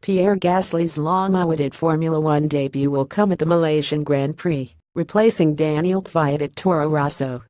Pierre Gaslys' long-awaited Formula One debut will come at the Malaysian Grand Prix, replacing Daniil Kv at Toro Rosso.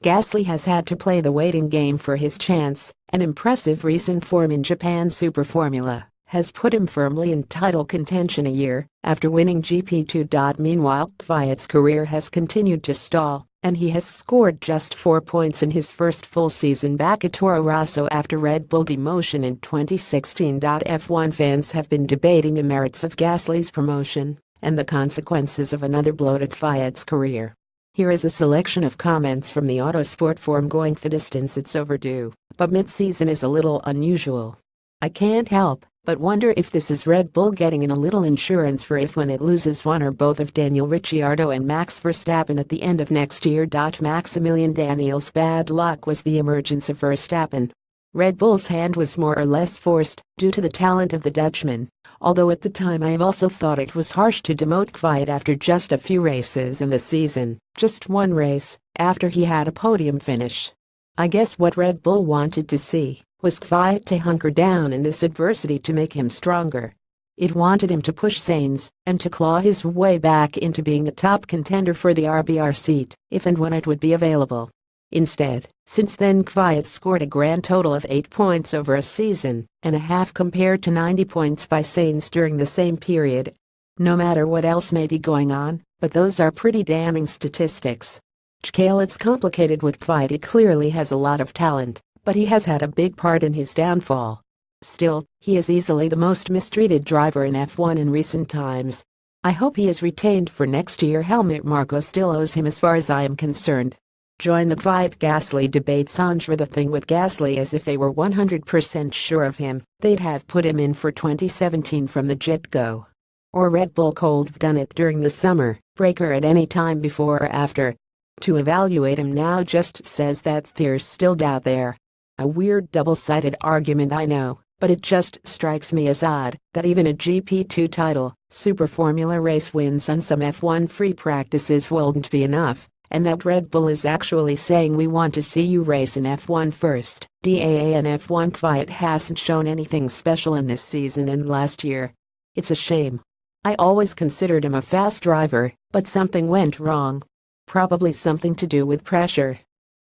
Gaslys has had to play the waiting game for his chance, and impressive recent form in Japan's Super Formula has put him firmly in title contention a year after winning GP2. Meanwhile, Kvyat's career has continued to stall, and he has scored just 4 points in his first full season back at Toro Rosso after Red Bull demotion in 2016. F1 fans have been debating the merits of Gaslys' promotion and the consequences of another blow to Kvyat's career. Here is a selection of comments from the Autosport forum. Going the distance, it's overdue, but mid-season is a little unusual. I can't help but wonder if this is Red Bull getting in a little insurance for if when it loses one or both of Daniil Ricciardo and Max Verstappen at the end of next year. Maximilian Daniel's bad luck was the emergence of Verstappen. Red Bull's hand was more or less forced due to the talent of the Dutchman, although at the time I have also thought it was harsh to demote Kvyat after just a few races in the season, just one race, after he had a podium finish. I guess what Red Bull wanted to see was Kvyat to hunker down in this adversity to make him stronger. It wanted him to push Sainz and to claw his way back into being a top contender for the RBR seat if and when it would be available. Instead, since then Kvyat scored a grand total of 8 points over a season and a half compared to 90 points by Sainz during the same period. No matter what else may be going on, but those are pretty damning statistics. It's complicated with Kvyat. He clearly has a lot of talent, but he has had a big part in his downfall. Still, he is easily the most mistreated driver in F1 in recent times. I hope he is retained for next year. Helmut Marko still owes him as far as I am concerned. Join the Kvyat-Gaslys debate. The thing with Gaslys is if they were 100% sure of him, they'd have put him in for 2017 from the get-go. Or Red Bull could have done it during the summer break or at any time before or after. To evaluate him now just says that there's still doubt there. A weird double-sided argument, I know, but it just strikes me as odd that even a GP2 title, Super Formula race wins on some F1 free practices wouldn't be enough, and that Red Bull is actually saying we want to see you race in F1 first. And F1 Kvyat hasn't shown anything special in this season and last year. It's a shame. I always considered him a fast driver, but something went wrong. Probably something to do with pressure.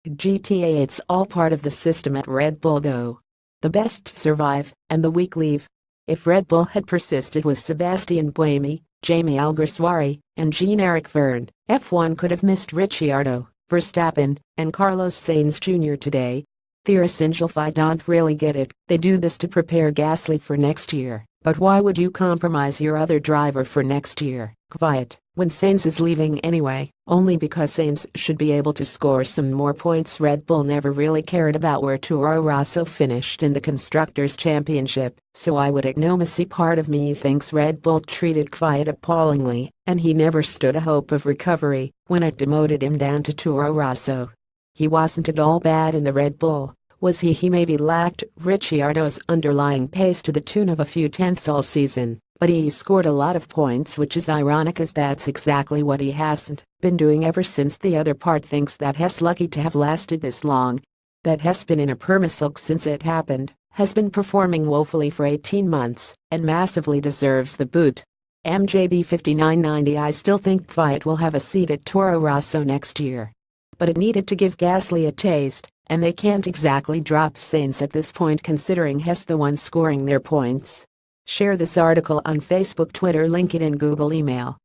It's all part of the system at Red Bull though. The best survive, and the weak leave. If Red Bull had persisted with Sebastian Buemi, Jamie Alguersuari, and Jean-Eric Vergne, F1 could have missed Ricciardo, Verstappen, and Carlos Sainz Jr. today. I don't really get it. They do this to prepare Gaslys for next year, but why would you compromise your other driver for next year, Kvyat, when Sainz is leaving anyway? Only because Sainz should be able to score some more points. Red Bull never really cared about where Toro Rosso finished in the Constructors' Championship, so I would ignominy. Part of me thinks Red Bull treated Kvyat appallingly, and he never stood a hope of recovery when it demoted him down to Toro Rosso. He wasn't at all bad in the Red Bull, was he? He maybe lacked Ricciardo's underlying pace to the tune of a few tenths all season, but he scored a lot of points, which is ironic as that's exactly what he hasn't been doing ever since. The other part thinks that he's lucky to have lasted this long. That he's been in a permasulk since it happened, has been performing woefully for 18 months, and massively deserves the boot. MJB 5990. I still think Kvyat will have a seat at Toro Rosso next year. But it needed to give Gaslys a taste, and they can't exactly drop Sainz at this point considering he's the one scoring their points. Share this article on Facebook, Twitter, LinkedIn, Google, email.